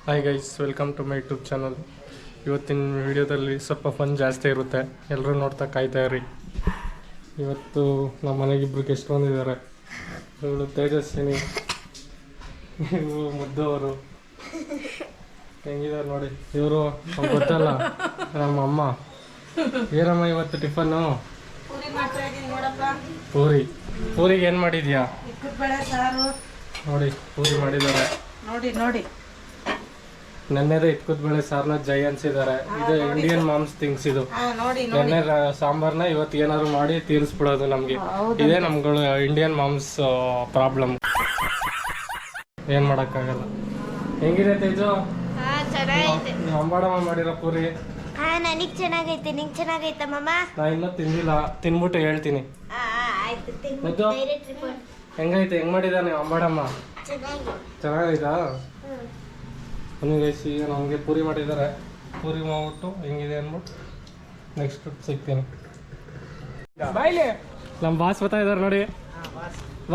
Hi guys, welcome to my YouTube channel. ಇವತ್ತಿನ ವಿಡಿಯೋದಲ್ಲಿ ಸ್ವಲ್ಪ ಫನ್ ಜಾಸ್ತಿ ಇರುತ್ತೆ, ಎಲ್ಲರೂ ನೋಡ್ತಾ ಕಾಯ್ತಾ ಇರಿ. ಇವತ್ತು ನಮ್ಮ ಮನೆಗೆ ಇಬ್ಬರು ಗೆಸ್ಟ್ ಬಂದಿದ್ದಾರೆ. ಇವಳು ತೇಜಸ್ವಿನಿ, ಇವರು ಮುದ್ದು ಅವರು. ಹೆಂಗಿದ್ದಾರೆ ನೋಡಿ. ಇವರು ಗೊತ್ತಲ್ಲ, ನಮ್ಮ ಅಮ್ಮ. ಏನಮ್ಮ ಇವತ್ತು ಟಿಫನ್ನು? ಪೂರಿಗೆ ಏನು ಮಾಡಿದ್ಯಾ? ನೋಡಿ ಪೂರಿ ಮಾಡಿದ್ದಾರೆ. ನೋಡಿ ನೆನ್ನೆದೇ ಇಟ್ಕುದ್ ಬೇಳೆ ಸಾರನ್ನ ಜೈ ಅನ್ಸಿದ್ದಾರೆ. ಇದು ಇಂಡಿಯನ್ ಮಾಮ್ಸ್ ಥಿಂಗ್ಸ್. ಇದು ನೆನ್ನೆ ಸಾಂಬಾರ್ನ ಇವತ್ತು ಏನಾದ್ರು ಮಾಡಿ ತೀರಿಸ್ಬಿಡೋದು ನಮ್ಗೆ. ಇದೇ ನಮ್ಗಳು ಇಂಡಿಯನ್ ಮಾಮ್ಸ್ ಪ್ರಾಬ್ಲಮ್. ಏನ್ ಮಾಡಕ್ಕಾಗಲ್ಲ. ಹೆಂಗಿದೆ ತೇಜು? ಅಂಬಾಡಮ್ಮ ಮಾಡಿರೋ ಪೂರಿ ನನಗ್ ಚೆನ್ನಾಗೈತೆ. ನಿಂಗೆ ಚೆನ್ನಾಗೈತೆ ಮಾಮ? ನಾ ಇನ್ನೂ ತಿಂದಿಲ್ಲ, ತಿನ್ಬಿಟ್ಟು ಹೇಳ್ತೀನಿ. ಹೆಂಗೈತೆ? ಹೆಂಗ್ ಮಾಡಿದಾನೆ ಅಂಬಾಡಮ್ಮ? ಚೆನ್ನಾಗೈತಾ? ಈಗ ನಮಗೆ ಪೂರಿ ಮಾಡಿದ್ದಾರೆ. ಪೂರಿ ಮಾಡ್ಬಿಟ್ಟು ಹೆಂಗಿದೆ ಅಂದ್ಬಿಟ್ಟು ನೆಕ್ಸ್ಟ್ ಸಿಗ್ತೀನಿ. ನಮ್ಮ ಬಾಸ್ ಬರ್ತಾ ಇದ್ದಾರೆ ನೋಡಿ.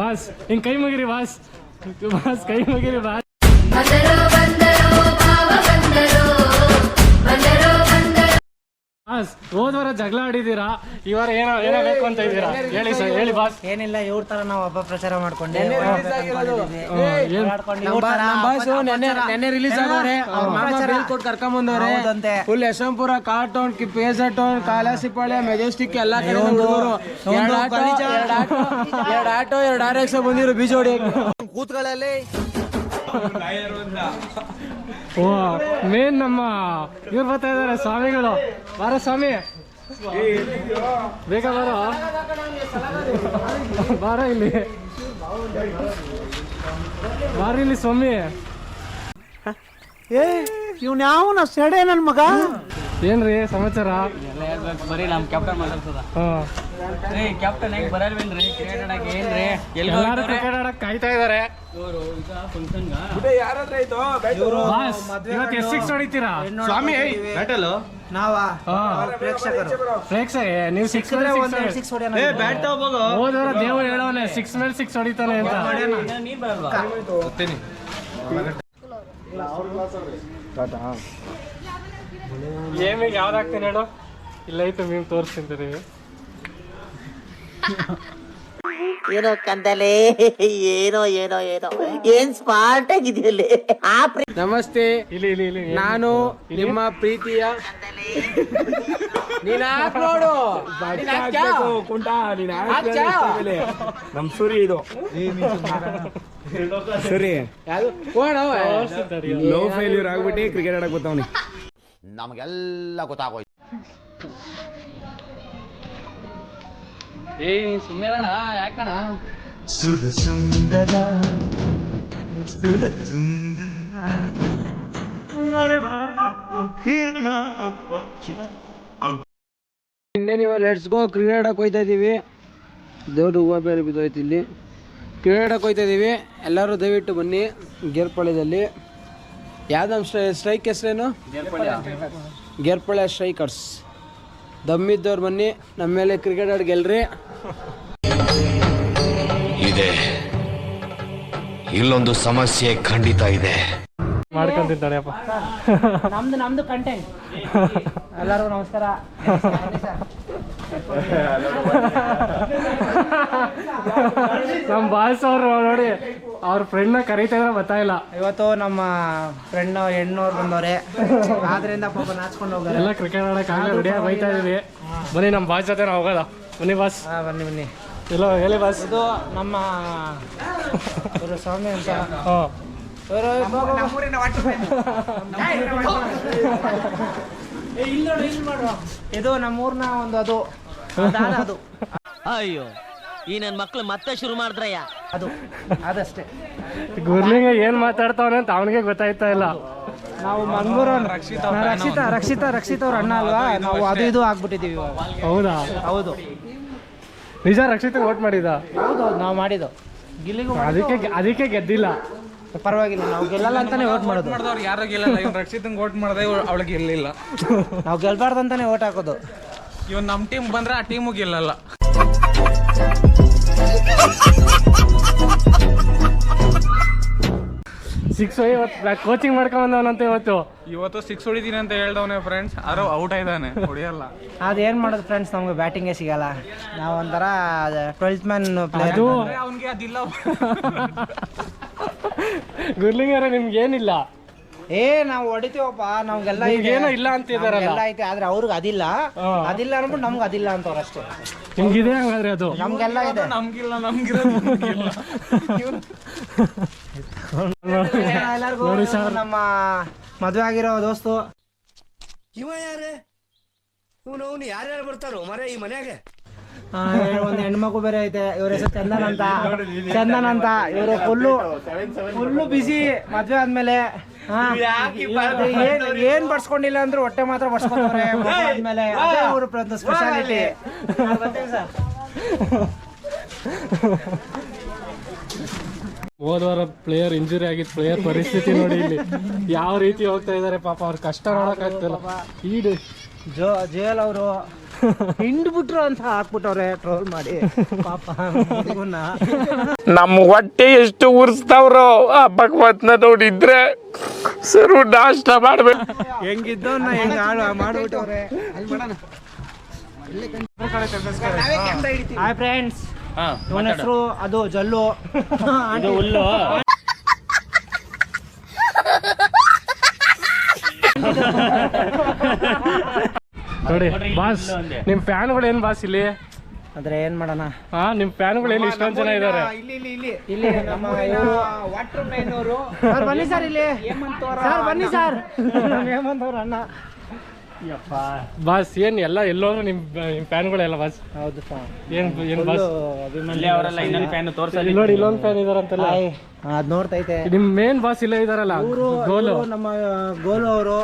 ಬಾಸ್ ಹಿಂಗೆ ಕೈ ಮುಗಿರಿ. ಬಾಸ್ ಕೈ ಮುಗಿರಿ. ಬಾಸ್ ಹೋದ್ವಾರ ಜಗಳ ಆಡಿದ್ದೀರಾ, ಈ ವಾರ ಏನೋ ಬೇಕು ಅಂತ ಇದ್ದೀರಾ? ಹೇಳಿ ಸರ್, ಹೇಳಿ ಬಾಸ್. ಏನಿಲ್ಲ, ಇವ್ರ ತರ ನಾವು ಹಬ್ಬ ಪ್ರಚಾರ ಮಾಡ್ಕೊಂಡೆ. ರಿಲೀಸ್ ಆಗವ್ರೆ, ಕರ್ಕೊಂಡ್ ಬಂದವ್ರೆ. ಫುಲ್ ಯಶವಂತಪುರ, ಕಾಟೋನ್, ಪೇಜ ಟೌನ್, ಕಾಲಾಸಿಪಾಳ್ಯ, ಮೆಜೆಸ್ಟಿಕ್ ಎಲ್ಲ ಕಡೆ ಎರಡು ಆಟೋ 2 RX ಬಂದಿರೋ ಬಿಜೋಡಿ ಕೂತ್ಗಳಲ್ಲಿ. ಓ ಮೇನ್ ನಮ್ಮ ಇವ್ರು ಬರ್ತಾ ಇದಾರೆ, ಸ್ವಾಮಿಗಳು. ಬಾರ ಸ್ವಾಮಿ, ಬೇಗ ಬಾರ ಇಲ್ಲಿ. ಬಾರಿ ಸ್ವಾಮಿ. ಇವ್ನ ಯಾವನ ಸೆಡೆ ನನ್ ಮಗ. ಏನ್ರಿ ಸಮಾಚಾರ? ಬರೀ ನಮ್ ಕ್ಯಾಪ್ಟನ್ ಮಾತಾಡ್ಸದ. ಕ್ಯಾಪ್ಟನ್ ಹೆಂಗ್ ಬರಲ್ವೇನ್ರಿ ಕ್ರಿಕೆಟ್ ಆಡಕ್ಕೆ? ಏನ್ರಿ ಎಲ್ಲಾರು ಕ್ರಿಕೆಟ್ ಆಡಕ್ ಕಾಯ್ತಾ ಇದಾರೆ. ಇವತ್ತು ಎಷ್ಟು 6 ಹೊಡಿತೀರಾ ಸ್ವಾಮಿ? ನಾವಾ ಪ್ರೇಕ್ಷಕರು ನೀವು 6 ಹೋದವರ ದೇವ್ರು ಹೇಳೋನೆ 6 ಮೇಲೆ 6 ಹೊಡಿತಾನೆ ಅಂತ. ಗೇಮಿಗೆ ಯಾವ್ದಾಗ್ತೀನಿ ಹೇಳು? ಇಲ್ಲ ಐತೆ ಮೀಮ್ ತೋರಿಸ್ತಿಂತೀರಿ. ಏನೋ ಕಂದಲೆ, ಏನೋ ಏನೋ ಏನೋ ಏನ್ ಸ್ಮಾರ್ಟ್ ಆಗಿದೆಯಲ್ಲಿ. ನಮಸ್ತೆ, ಇಲ್ಲಿ ನಾನು ನಿಮ್ಮ ಪ್ರೀತಿಯ ನೋಡು ನಮ್ ಸೂರಿ. ಇದು ಸರಿ, ಲೋ ಫೇಲ್ಯೂರ್ ಆಗ್ಬಿಟ್ಟು ಕ್ರಿಕೆಟ್ ಆಡಕ್ ಗೊತ್ತವನಿ. ನಮಗೆಲ್ಲ ಗೊತ್ತಾಗೋಯ್ತು. ಸುಮ್ಮನೆ ಯಾಕಣ ನೀವು ಲೆಟ್ಸ್ ಗೋ ಕ್ರಿಕೆಟ್ ಆಡಕ್ ಹೋಯ್ತಾ ಇದೀವಿ. ದೊಡ್ಡ ಹೂವು ಬೇರೆ ಬಿದ್ದೋಯ್ತು ಇಲ್ಲಿ. ಕ್ರಿಕೆಟ್ ಆಡಕ್ ಹೋಯ್ತಾ ಇದೀವಿ. ಎಲ್ಲರೂ ದಯವಿಟ್ಟು ಬನ್ನಿ. ಗೇರ್ಪಾಳ್ಯದಲ್ಲಿ ಯಾವ್ದು ನಮ್ಮ ಸ್ಟ್ರೈಕ್ ಹೆಸರೇನು? ಗೇರ್ಪಾಳ್ಯ ಸ್ಟ್ರೈಕರ್ಸ್. ದಮ್ಮಿದ್ದವ್ರು ಬನ್ನಿ, ನಮ್ಮ ಮೇಲೆ ಕ್ರಿಕೆಟ್ ಆಡಿ ಗೆಲ್ರಿ. ಇದೆ, ಇಲ್ಲೊಂದು ಸಮಸ್ಯೆ ಖಂಡಿತ ಇದೆ. ಮಾಡ್ಕೊಂತಿದ್ದಾಳೆ ಅಪ್ಪ. ನಮ್ದು ಕಂಟೆಂಟ್. ಎಲ್ಲರೂ ನಮಸ್ಕಾರ. ನಮ್ಮ ಬಾಸ್ ಅವರು ನೋಡಿ, ಅವ್ರ ಫ್ರೆಂಡ್ನ ಕರೀತಾ ಇದ್ರೆ ಗೊತ್ತಾಯಿಲ್ಲ. ಇವತ್ತು ನಮ್ಮ ಫ್ರೆಂಡ್ ಹೆಣ್ಣವ್ರು ಬಂದವ್ರೆ, ಆದ್ರಿಂದ ಪಾಪ ನಾಚ್ಕೊಂಡು ಹೋಗೋದು. ಎಲ್ಲ ಕ್ರಿಕೆಟ್ ಆಡಕ್ಕೆ ಆಗಲ್ಲ, ರೆಡಿಯಾಗಿ ಬೈತಾ ಇದೀವಿ. ಬನ್ನಿ ನಮ್ಮ ಬಾಸ್ ಜೊತೆ ನಾವು ಹೋಗೋದ. ಬನ್ನಿ ಬಾಸ್. ಬನ್ನಿ. ಎಲ್ಲ ಹೇಳಿ ಬಾಸ್. ಇದು ನಮ್ಮ ಸ್ವಾಮಿ ಅಂತ. ಇದು ನಮ್ಮೂರ್ನ ಒಂದು ಅದು. ಅಯ್ಯೋ, ಈ ನನ್ ಮಕ್ಳು ಮತ್ತೆ ಶುರು ಮಾಡಿದ್ರಯ್ಯ. ಅದಷ್ಟೇ. ಗುರ್ಲಿಂಗ ಏನ್ ಮಾತಾಡ್ತಾವನೆ ಅಂತ ಅವನಿಗೆ ಗೊತ್ತಾಯ್ತಾ ಇಲ್ಲ. ನಾವು ಮಂಗ್ಳೂರು ರಕ್ಷಿತಾ ಅವ್ರ ಅಣ್ಣ ಅಲ್ವಾ, ನಾವು ಅದು ಇದು ಆಗ್ಬಿಟ್ಟಿದೀವಿ ಇವಾಗ. ಹೌದಾ? ಹೌದು, ನಿಜ. ರಕ್ಷಿತ ವೋಟ್ ಮಾಡಿದ? ಹೌದು, ನಾವು ಮಾಡಿದ್ದು ಗಿಲ್ಲಿಗೂ. ಅದಕ್ಕೆ ಗೆದ್ದಿಲ್ಲ. ಪರವಾಗಿಲ್ಲ, ನಾವು ಗೆಲ್ಲಲ್ಲ ಅಂತಾನೆ ವೋಟ್ ಮಾಡೋದು. ಯಾರು ಗೆಲ್ಲಲ್ಲ. ಇವ್ನು ರಕ್ಷಿತಂಗ್ ವೋಟ್ ಮಾಡಿದೆ, ಅವಳಿಗೆ ಗೆಲ್ಲಿಲ್ಲ. ನಾವು ಗೆಲ್ಬಾರ್ದು ಅಂತಾನೆ ವೋಟ್ ಹಾಕೋದು. ಇವನ್ ನಮ್ ಟೀಮ್ ಬಂದ್ರೆ ಆ ಟೀಮು ಗೆಲ್ಲಲ್ಲ. 6 ಇವತ್ತು ಕೋಚಿಂಗ್ ಮಾಡ್ಕೊಂಬಂದವನಂತೆ ಇವತ್ತು 6 ಹೊಡಿತೀನಿ ಅಂತ ಹೇಳ್ದವನೇ ಫ್ರೆಂಡ್ಸ್, ಆರೋ ಔಟ್ ಆಯ್ದಾನೆ, ಹೊಡಿಯಲ್ಲ. ಅದೇನು ಮಾಡೋದು ಫ್ರೆಂಡ್ಸ್, ನಮ್ಗೆ ಬ್ಯಾಟಿಂಗೇ ಸಿಗಲ್ಲ. ನಾವು ಒಂಥರ 12th ಮ್ಯಾನ್ ಪ್ಲೇಯರ್. ಅದು ಅವ್ನಿಗೆ ಅದಿಲ್ಲ. ಗುರ್ಲಿಂಗರ ನಿಮ್ಗೆ ಏನಿಲ್ಲ, ನಾವು ಹೊಡಿತೀವಪ್ಪ, ನಮ್ಗೆಲ್ಲ ಏನೋ ಇಲ್ಲ ಅಂತಿದಾರಲ್ಲ, ಎಲ್ಲ ಐತೆ, ಆದ್ರೆ ಅವ್ರಿಗೆ ಅದಿಲ್ಲ. ಅದಿಲ್ಲ ಅನ್ಬಿಟ್ಟು ನಮ್ಗೆ ಅದಿಲ್ಲ ಅಂತವ್ರು ಅಷ್ಟೇ. ನಿಮ್ಗಿದೆ ಹಂಗಾದ್ರೆ ಅದು? ನಮ್ಗೆಲ್ಲ ಇದೆ. ನಮ್ಗಿಲ್ಲ. ಎಲ್ಲರಿಗೂ ನೋಡಿ ಸರ್, ನಮ್ಮ ಮದುವೆ ಆಗಿರೋ ದೋಸ್ತು ಯಾರ್ಯಾರು ಬರ್ತಾರೋ ಮರ ಈ ಮನ್ಯಾಗ. ಒಂದು ಹೆಣ್ಮಗು ಬೇರೆ ಐತೆ, ಇವ್ರ ಹೆಸರು ಚಂದನ್ ಅಂತ. ಇವರು ಫುಲ್ಲು ಬಿಸಿ ಮದ್ವೆ ಆದ್ಮೇಲೆ. ಏನ್ ಬಡ್ಸ್ಕೊಂಡಿಲ್ಲ ಅಂದ್ರು ಹೊಟ್ಟೆ ಮಾತ್ರ ಬಡ್ಸ್ಕೊಂಡವ್ರೆ ಆದ್ಮೇಲೆ. ಅದೇ ಅವ್ರ ಸ್ಪೆಷಾಲಿಟಿ. ಹೋದ್ವಾರ ಪ್ಲೇಯರ್ ಇಂಜುರಿ ಆಗಿದ್ ಪ್ಲೇಯರ್ ಪರಿಸ್ಥಿತಿ ನೋಡಿ ಇಲ್ಲಿ ಯಾವ ರೀತಿ ಹೋಗ್ತಾ ಇದಾರೆ ಪಾಪ. ಅವ್ರ ಕಷ್ಟ ನೋಡಕ್ ಆಗ್ತಿಲ್ಲ. ಈಡು ಜೇಲ್ ಅವರು ಹಿಂಡ್ಬಿಟ್ರು ಅಂತ ಹಾಕ್ಬಿಟ್ಟವ್ರೆ ಟ್ರೋಲ್ ಮಾಡಿ ಪಾಪ ಹುಡುಗನ್ನ. ನಮ್ಮ ಹೊಟ್ಟೆ ಎಷ್ಟು ಉರ್ಸ್ತಾವ್ರೋ ಆ ಭಗವತ್ನ ನೋಡಿದ್ರೆ ಸರು ನಾಷ್ಟ ಮಾಡ್ಬೇಕು. ಹೆಂಗಿದ್ದವನ್ನ ಹೆಂಗ್ ಮಾಡ್ಬಿಟ್ಟವ್ರೆ. ಹಾಯ್ ಫ್ರೆಂಡ್ಸ್, ಇವನ ಹೆಸರು ಅದು ಜಲ್ಲು. ಹುಲ್ಲು ನೋಡಿ ಬಾಸ್, ನಿಮ್ ಫ್ಯಾನ್ಗಳು ಏನ್ ಬಾಸ್ ಇಲ್ಲಿ? ಆದ್ರೆ ಏನ್ ಮಾಡೋಣ, ನಿಮ್ ಫ್ಯಾನ್ಗಳು ಏನು ಇಷ್ಟೊಂದ್ ಜನ ಇದಾರೆ. ಇಲ್ಲಿ ನಮ್ಮ ವಾಟರ್ ಮೈನ್ ಅವರು. ಬನ್ನಿ ಸರ್, ಇಲ್ಲಿ ಸರ್ ಬನ್ನಿ ಸರ್. ಹೇಮಂತ್ ಅವ್ರ ಅಣ್ಣ. ಬಾಸ್ ಏನ್ ಎಲ್ಲ ಎಲ್ಲೋದ್ರು ನಿಮ್ ಫ್ಯಾನ್ಗಳೆಲ್ಲ ಬಾಸ್? ಹೌದು ಸರ್. ಏನ್ ಬಾಸ್ ಅವರೆಲ್ಲ ಇನ್ನೊಂದು ಫ್ಯಾನ್ ತೋರ್ಸಲ್ಲ ನೋಡಿ, ಇಲ್ಲೊಂದ್ ಫ್ಯಾನ್ ಇದಾರಂತಲ್ಲ, ಅದ್ ನೋಡ್ತೈತೆ. ನಿಮ್ ಮೇನ್ ಬಾಸ್ ಇಲ್ಲೇ ಇದಾರಲ್ಲ ಗೋಲು. ನಮ್ಮ ಗೋಲು ಅವರು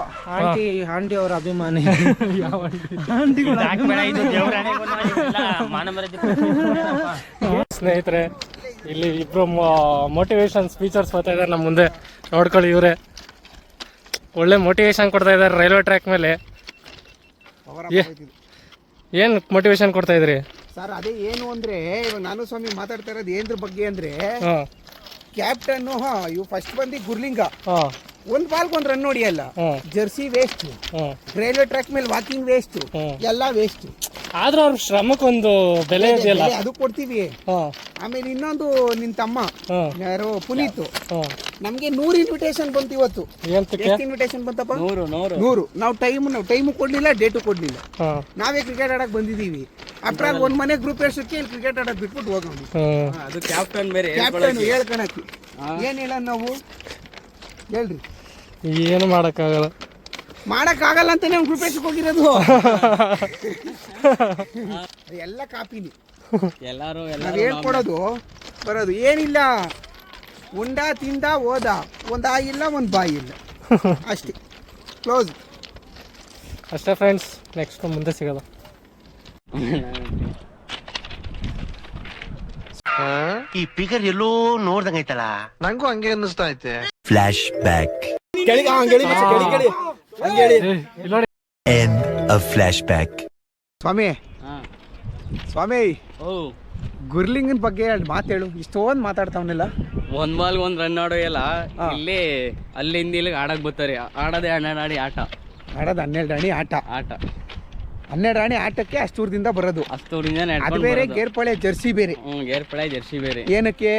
ಆಂಟಿ ಅವರ ಅಭಿಮಾನಿ. ಸ್ನೇಹಿತರೆ, ಇಲ್ಲಿ ಇಬ್ರು ಮೋಟಿವೇಶನ್ ಸ್ಪೀಚರ್ಸ್ ಬರ್ತಾ ಇದಾರೆ ನಮ್ಮ ಮುಂದೆ. ನೋಡ್ಕೊಳ್ಳಿ, ಇವರೇ ಒಳ್ಳೆ ಮೋಟಿವೇಶನ್ ಕೊಡ್ತಾ ಇದಾರೆ ರೈಲ್ವೆ ಟ್ರ್ಯಾಕ್ ಮೇಲೆ. ಏನ್ ಮೋಟಿವೇಶನ್ ಕೊಡ್ತಾ ಇದ್ರಿ ಸರ್? ಅದೇ ಏನು ಅಂದ್ರೆ, ಇವಾಗ ನಾನು ಸ್ವಾಮಿ ಮಾತಾಡ್ತಾ ಇರೋದು ಏನ್ರ ಬಗ್ಗೆ ಅಂದ್ರೆ, ಕ್ಯಾಪ್ಟನ್ ಇವ್ ಫಸ್ಟ್ ಬಂದಿ ಗುರ್ಲಿಂಗ ಒಂದ್ ಬಾಲ್ಗೆ ಒಂದ್ ರನ್ ಹೊಡಿಯಲ್ಲ. ಜರ್ಸಿ ವೇಸ್ಟ್, ರೈಲ್ವೆ ಟ್ರ್ಯಾಕ್ ಮೇಲೆ ವಾಕಿಂಗ್ ವೇಸ್ಟ್, ಎಲ್ಲ ವೇಸ್ಟ್. ಆದ್ರೂ ಅವ್ರ ಶ್ರಮಕ್ಕೊಂದು ಬೆಲೆ ಇದೆಯಲ್ಲ, ಅದು ಕೊಡ್ತೀವಿ. ಆಮೇಲೆ ಇನ್ನೊಂದು ನಿನ್ ತಮ್ಮ ಯಾರು ಪುನೀತ್, ನಮ್ಗೆ 100 ಇನ್ವಿಟೇಷನ್ ಬಂತು ಇವತ್ತು. ಎಷ್ಟು ಇನ್ವಿಟೇಷನ್ ಬಂತಪ್ಪ? 100. ನಾವು ಟೈಮು ಕೊಡ್ಲಿಲ್ಲ, ಡೇಟು ಕೊಡ್ಲಿಲ್ಲ. ನಾವೇ ಕ್ರಿಕೆಟ್ ಆಡಕ್ ಬಂದಿದೀವಿ. ಆಫ್ಟರ್ ಆಲ್ ಒಂದ್ ಮನೆ ಗ್ರೂಪ್ ಎಷ್ಟಕ್ಕೆ ಇಲ್ಲಿ ಕ್ರಿಕೆಟ್ ಆಡಕ್ ಬಿಟ್ಬಿಟ್ಟು ಹೋಗೋಣ. ಅದು ಕ್ಯಾಪ್ಟನ್ ಬೇರೆ ಕ್ಯಾಪ್ಟನ್ ಹೇಳ್ಕೊಳಕ್ಕೆ ಏನ್ ಹೇಳ ನಾವು ಹೇಳ್ರಿ. ಏನು ಮಾಡಕ್ಕಾಗಲ್ಲ ಅಂತಾನೆ ನಾವು ಗ್ರೂಪ್ ಎಷ್ಟಕ್ಕೆ ಹೋಗಿರೋದು. ಎಲ್ಲ ಕಾಪಿನಿ ಎಲ್ಲಾರು ನಾವ್ ಹೇಳ್ಕೊಡೋದು ಬರೋದು ಏನಿಲ್ಲ. ಉಂಡ ತಿಂದ ಹೋದ, ಒಂದ್ ಆಗಿಲ್ಲ ಒಂದ್ ಬಾಯಿ ಇಲ್ಲ, ಅಷ್ಟೇ. ಕ್ಲೋಸ್ ಅಷ್ಟೇ ಫ್ರೆಂಡ್ಸ್, ನೆಕ್ಸ್ಟ್ ಮುಂದೆ ಸಿಗೋದು. ಈ ಫಿಗರ್ ಎಲ್ಲೋ ನೋಡ್ದಂಗೈತಲ್ಲ, ನಂಗೂ ಹಂಗೆ ಅನ್ನಿಸ್ತಾ ಐತೆ. Flashback. End of flashback. Swami ಗುರ್ಲಿಂಗನ್ ಬಗ್ಗೆ ಎರಡು ಮಾತು ಹೇಳು. ಇಷ್ಟೊಂದು ಮಾತಾಡ್ತಾವನೆಲ್ಲ. ಒಂದ್ ಬಾಲ್ ಒಂದ್ ರನ್ ಆಡೋ ಎಲ್ಲ ಇಲ್ಲಿ ಅಲ್ಲಿಂದ ಇಲ್ಲಿಗೆ ಆಡಕ್ ಬರ್ತಾರೆ. ಆಡೋದೇ 12 ಆಡಿ ಆಟ ಆಡೋದು 12 ರಾಣಿ ಆಟ. 12 ರಾಣಿ ಆಟಕ್ಕೆ ಅಷ್ಟೂರದಿಂದ ಬರೋದು. ಅದು ಬೇರೆ ಗೇರ್ಪಳೆ ಜರ್ಸಿ ಬೇರೆ. ಗೇರ್ಪಳೆ ಜರ್ಸಿ ಬೇರೆ. ಏನಕ್ಕೆ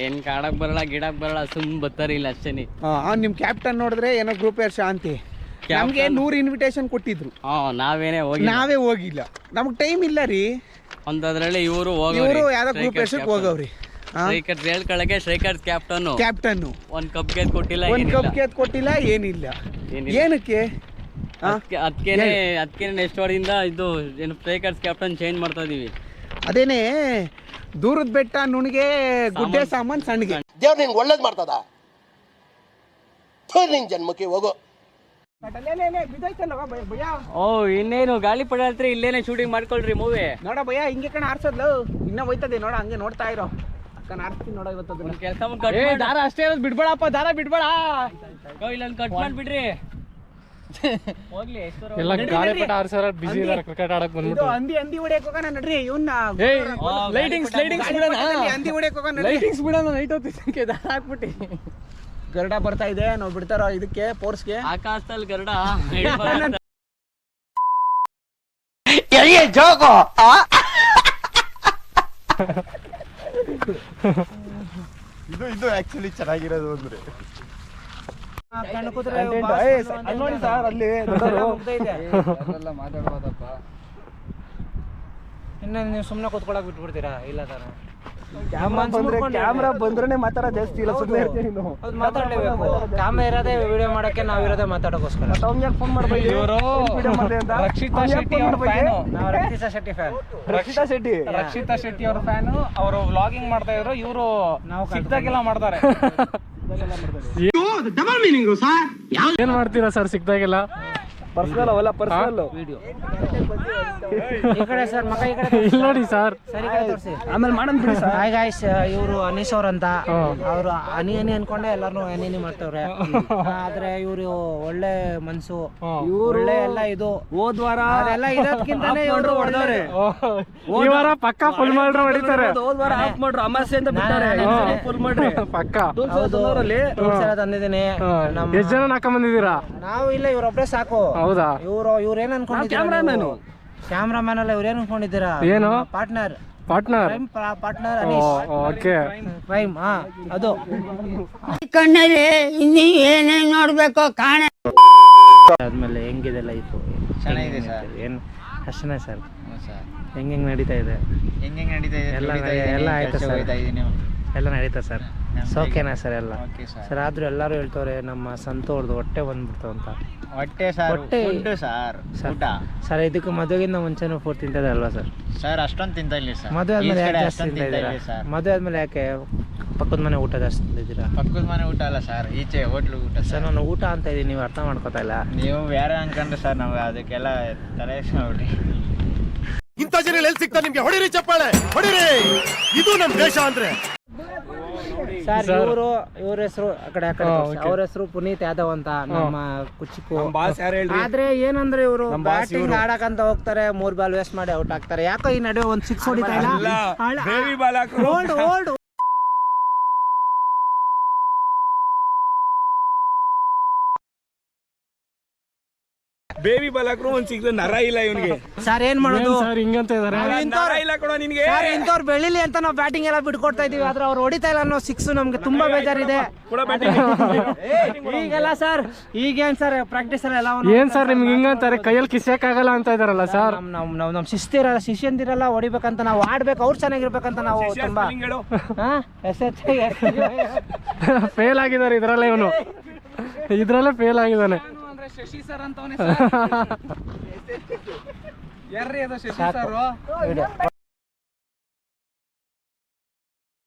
ಏನ್ ಕಾಡಕ್ ಬರಲ್ಲ, ಗಿಡಕ್ ಬರಲ್ಲ, ಸುಮ್ ಬರ್ತಾರ ಇಲ್ಲ ಅಷ್ಟೇನಿ. ನಿಮ್ ಕ್ಯಾಪ್ಟನ್ ನೋಡಿದ್ರೆ ಏನೋ ಗ್ರೂಪ್ ಶಾಂತಿ. ನಮ್ಗೆ 100 ಇನ್ವಿಟೇಷನ್ ಕೊಟ್ಟಿದ್ರು, ನಾವೇ ಹೋಗಿಲ್ಲ. ನಮ್ಗೆ ಟೈಮ್ ಇಲ್ಲ ರೀ. ಅಂತದ್ರಲ್ಲಿ ಇವರು ಯಾವ್ದೋ ಗ್ರೂಪ್ ಎಷ್ಟಕ್ಕೆ ಹೋಗವ್ರಿ. ಸ್ಟ್ರೈಕರ್ಸ್ ಕ್ಯಾಪ್ಟನ್ ಒಂದ್ ಕಪ್ ಗೆದ್ ಕೊಟ್ಟಿಲ್ಲ, ಏನಿಲ್ಲ. ಏನಕ್ಕೆ? ಅದಕ್ಕೆ ನೆಕ್ಸ್ಟ್ ವಾರದಿಂದ ಇದು ಏನು ಸ್ಟ್ರೈಕರ್ಸ್ ಕ್ಯಾಪ್ಟನ್ ಚೇಂಜ್ ಮಾಡ್ತಾ ಇದೀವಿ. ಅದೇನೆ ದೂರದ ಬೆಟ್ಟ ನುಣಿಗೆ ಗುಡ್ಡೆ ಸಾಮಾನ್ ಸಣ್ಣಗೆ. ದೇವ್ರು ನಿಂಗೆ ಒಳ್ಳೇದು ಮಾಡ್ತದ, ನಿನ್ ಜನ್ಮಕ್ಕೆ ಹೋಗೋ. ಓ ಇನ್ನೇನು ಗಾಳಿ ಪಡಲ್ತ್ರಿ, ಇಲ್ಲೇನೆ ಶೂಟಿಂಗ್ ಮಾಡ್ಕೊಳ್ರಿ ಮೂವಿ. ನೋಡ ಭಯ ಹಿಂಗೆ ಕಣ ಆರ್ಸೋದ್ಲು, ಇನ್ನ ಹೋಯ್ತದೆ ನೋಡ, ಹಂಗೆ ನೋಡ್ತಾ ಇರೋ. ಅಕ್ಕನ ಆರ್ಸ್ತೀನಿ ನೋಡ ಇವತ್ತು ಕೆಲಸ ದಾರ ಅಷ್ಟೇ ಇರೋದು, ಬಿಡ್ಬೇಡಪ್ಪ, ದಾರ ಬಿಡ್ಬೇಡ, ಇಲ್ಲೊಂದು ಕಟ್ ಮಾಡ್ಬಿಡ್ರಿ. ಎಲ್ಲ ಗಾಳಿಪಟ ಆರ್ಸರ ಬಿಸಿ ಇದಾರೆ ಕ್ರಿಕೆಟ್ ಆಡಕ್ ಬಂದ್ಬಿಟ್ಟು. ಹಂದಿ ಹೊಡಿಯಕ್ ಹೋಗೋಣ ನಡ್ರಿ ಇವನ್ನ ಲೈಟಿಂಗ್ಸ್ ಹಂದಿ ಹೊಡಿಯಕ್ ಹೋಗೋಣ ನಡ್ರಿ. ಲೈಟಿಂಗ್ಸ್ ಬಿಡೋಣ ನೈಟ್ ಹೊತ್ತಿಗೆ ದಾರ ಹಾಕ್ಬಿಟ್ಟು. ಗರುಡ ಬರ್ತಾ ಇದೆ, ನಾವು ಬಿಡ್ತಾರೋ ಇದಕ್ಕೆ ಫೋರ್ಸ್ಗೆ. ಆಕಾಶದಲ್ಲಿ ಗರುಡ ಜೋಗೋ ಇದು ಆಕ್ಚುಲಿ ಚೆನ್ನಾಗಿರೋದು ಅಂದ್ರೆ ನೋಡಿ ಸರ್ ಅಲ್ಲಿ ಮಾತಾಡ್ಬೋದಪ್ಪ. ಇನ್ನು ನೀವು ಸುಮ್ಮನೆ ಕೂತ್ಕೊಳಕ್ ಬಿಟ್ಬಿಡ್ತೀರಾ? ಇಲ್ಲ ತಾನೆ, ಕ್ಯಾಮ್ರಾ ಬಂದ್ರೆ ಮಾತಾಡೋ ಜಾಸ್ತಿ ಇಲ್ಲ, ಸುಮ್ಮನೆ ಇರ್ತೀನಿ. ಮಾತಾಡ್ಲೇಬೇಕು. ಕ್ಯಾಮ್ರಾ ಇರೋದೇ ವಿಡಿಯೋ ಮಾಡಕ್ಕೆ, ನಾವು ಇರೋದೇ ಮಾತಾಡೋಕ್ಕೋಸ್ಕರ. ಫೋನ್ ಮಾಡ್ಬೇಕು. ಇವರು ರಕ್ಷಿತಾ ಶೆಟ್ಟಿ ಅವ್ರ ಫ್ಯಾನು. ನಾವು ರಕ್ಷಿತಾ ಶೆಟ್ಟಿ ಫ್ಯಾನ್. ರಕ್ಷಿತಾ ಶೆಟ್ಟಿ ಅವ್ರ ಫ್ಯಾನು. ಅವರು ವ್ಲಾಗಿಂಗ್ ಮಾಡ್ತಾ ಇದ್ರು, ಇವರು ಸಿಕ್ದಾಗೆಲ್ಲ ಮಾಡ್ತಾರೆ. ಏನ್ ಮಾಡ್ತೀರಾ ಸರ್ ಸಿಕ್ದಾಗೆಲ್ಲ? ಪರ್ಸನಲ್ ಅವಲ್ಲ, ಪರ್ಸನಲ್ ವಿಡಿಯೋ ಈ ಕಡೆ ಸರ್, ಮಗ ಈ ಕಡೆ ಇಲ್ಲಿ ನೋಡಿ ಸರ್. ಸರಿ ಕಡೆ ತೋರಿಸಿ. ಆಮೇಲೆ ಮಾಡೋಣ ಬಿಡಿ ಸರ್. ಹಾಯ್ ಗಾಯ್ಸ್, ಇವರು ಅನೀಶ್ ಅವ್ರಂತ. ಅವರು ಹನಿ ಅನ್ಕೊಂಡೆ ಎಲ್ಲಾರು ಹನಿ ಮಾಡ್ತವ್ರೆ. ಆದ್ರೆ ಇವರು ಒಳ್ಳೆ ಮನ್ಸು, ಒಳ್ಳೆ ಎಲ್ಲ ಇದು. ಹೋದ್ವಾರ ಅದೆಲ್ಲ ಇರೋದ್ಕಿಂತಾನೆ ಇವರು ಹೊಡೆದವ್ರೆ. ಈ ವಾರ ಪಕ್ಕ ಫುಲ್ ಮಾಡ್ರು ಹೊಡಿತಾರೆ. ಹೋದ್ವಾರ ಆಫ್ ಮಾಡ್ರು, ಅಮಾಸೆ ಅಂತ ಬಿಟ್ಟಾರೆ. ಫುಲ್ ಮಾಡ್ರಿ ಪಕ್ಕ. ಹೌದು, ಫ್ರೂಟ್ಸ್ ಎಲ್ಲ ತಂದಿದ್ದೀನಿ. ಎಷ್ಟ್ ಜನ ಹಾಕೊಂಡ್ ಬಂದಿದ್ದೀರಾ? ನಾವು ಇಲ್ಲ, ಇವ್ರೊಬ್ರೆ ಸಾಕು. ಹೌದಾ? ಇವ್ರೇನ್ ಅನ್ಕೊಂಡಿದ್ದೀರಾ? ಕ್ಯಾಮ್ರಾಮನ್ ಅಲ್ಲ, ಇವ್ರೇನ್ ಅನ್ಕೊಂಡಿದ್ದೀರಾ? ಏನು? Partner. Partner. Partner Anish. Okay. Prime. ಅದು ಕಣ್ಣಲ್ಲಿ ಇನ್ನೀ ಏನೇನ್ ನೋಡ್ಬೇಕು ಕಾಣ. ಆದ್ಮೇಲೆ ಹೆಂಗಿದೆ ಲೈಫ್? ಚೆನ್ನಾಗಿದೆ ಸರ್. ಏನು ಅಷ್ಟೇ ಸರ್? ಹೆಂಗ್ ನಡೀತಾ ಇದೆ? ಹೆಂಗೆ ನಡೀತಾ ಇದೆ? ಎಲ್ಲ ಆಯ್ತಾ ಸರ್? ಎಲ್ಲ ನಡೀತಾ ಸರ್? ಸೋಕೆನಾ ಸರ್ ಎಲ್ಲ? ಸರ್ ಆದ್ರೂ ಎಲ್ಲರೂ ಹೇಳ್ತವ್ರೆ ನಮ್ಮ ಸಂತೋರ್ದು ಹೊಟ್ಟೆ ಬಂದ್ಬಿಡ್ತು ಅಂತ. ಹೊಟ್ಟೆ ಸರ್, ಹೊಟ್ಟೆ ಸರ್ ಊಟ ಸರ್. ಇದಕ್ಕೆ ಮದುವೆಗಿಂತ ಮುಂಚೆನೂ ಫುಡ್ ತಿಂತದೆ ಅಲ್ವಾ ಸರ್? ಸರ್ ಅಷ್ಟೊಂದು ತಿಂತ ಇಲ್ಲ ಸರ್. ಮದುವೆ ಆದ್ಮೇಲೆ ಯಾಕೆ ಜಾಸ್ತಿ ತಿಂತಾ ಇದ್ದೀರಾ? ಮದುವೆ ಆದ್ಮೇಲೆ ಯಾಕೆ ಪಕ್ಕದ ಮನೆ ಊಟ ಜಾಸ್ತಿ ತಿಂತಿದ್ದೀರಾ? ಪಕ್ಕದ ಮನೆ ಊಟ ಅಲ್ಲ ಸರ್, ಈಚೆ ಹೋಟ್ಲು ಊಟ ಸರ್. ನಾನು ಊಟ ಅಂತ ಇದ್ದೀನಿ, ನೀವು ಅರ್ಥ ಮಾಡ್ಕೋತಾ ಇಲ್ಲ. ನೀವು ಬೇರೆ ಅನ್ಕೊಂಡ್ರೆ ಸರ್ ನಾವು ಅದಕ್ಕೆಲ್ಲ ತಲೆ ಮಾಡ್ಬಿಡಿ. ಇಂಥ ಜನ ಎಲ್ಲಿ ಸಿಗ್ತಾರೆ ನಿಮ್ಗೆ? ಹೊಡಿರಿ ಚಪ್ಪಾಳೆ, ಹೊಡಿರಿ. ಇದು ನಮ್ ದೇಶ ಅಂದ್ರೆ. ಸರ್ ಇವ್ರ ಹೆಸರು ಅವ್ರ ಹೆಸರು ಪುನೀತ್ ಯಾದವ್ ಅಂತ, ನಮ್ಮ ಕುಚಿಕು. ಆದ್ರೆ ಏನಂದ್ರೆ ಇವರು ಬ್ಯಾಟಿಂಗ್ ಆಡಕಂತ ಹೋಗ್ತಾರೆ, 3 ಬಾಲ್ ವೇಸ್ಟ್ ಮಾಡಿ ಔಟ್ ಆಗ್ತಾರೆ. ಯಾಕೋ ಈ ನಡುವೆ ಒಂದು 6 ಹೊಡಿತಾ ಇಲ್ಲ. ಓಲ್ಡ್ ಬೇಬಿ ಬಾಲ್ ಹಾಕ್ರು ಒಂದ್ ಸಿಕ್ಕಿದ್ರೆ ನರ ಇಲ್ಲ ಇವನಿಗೆ. ಸರ್ ಏನ್ ಮಾಡೋದು ಸರ್ ಹಿಂಗಂತ ಇದಾರೆ. ನರ ಇಲ್ಲ ಕೊಡೋ ನಿನ್ಗೆ. ಇಂಥವ್ರು ಬೆಳಿಲಿ ಅಂತ ನಾವು ಬ್ಯಾಟಿಂಗ್ ಎಲ್ಲ ಬಿಟ್ಕೊಡ್ತಾ ಇದೀವಿ, ಆದ್ರೆ ಅವ್ರು ಹೊಡಿತಾ ಇಲ್ಲ ಅನ್ನೋ 6 ನಮ್ಗೆ ತುಂಬಾ ಬೇಜಾರಿದೆ. ಈಗೆಲ್ಲ ಸರ್ ಈಗೇನ್ ಸರ್ ಪ್ರಾಕ್ಟೀಸ್ ಎಲ್ಲ ಏನ್ ಸರ್ ನಿಮ್ಗೆ ಹಿಂಗಂತಾರೆ? ಕೈಯಲ್ಲಿ ಕಿಸಕ್ ಆಗಲ್ಲ ಅಂತ ಇದಾರಲ್ಲ ಸರ್. ನಮ್ ಶಿಷ್ಯಂದಿರಲ್ಲ ಹೊಡಿಬೇಕಂತ, ನಾವು ಆಡ್ಬೇಕು, ಅವ್ರು ಚೆನ್ನಾಗಿರ್ಬೇಕಂತ ನಾವು ತುಂಬಾ ಫೇಲ್ ಆಗಿದ್ದಾರೆ ಇದ್ರಲ್ಲೇ. ಇವನು ಇದ್ರಲ್ಲೇ ಫೇಲ್ ಆಗಿದ್ದಾನೆ. ಶಶಿ ಸರ್ ಅಂತವನೇ ಸರ್. ಯಾರ್ರೀ ಅದು ಶಶಿ ಸರ್?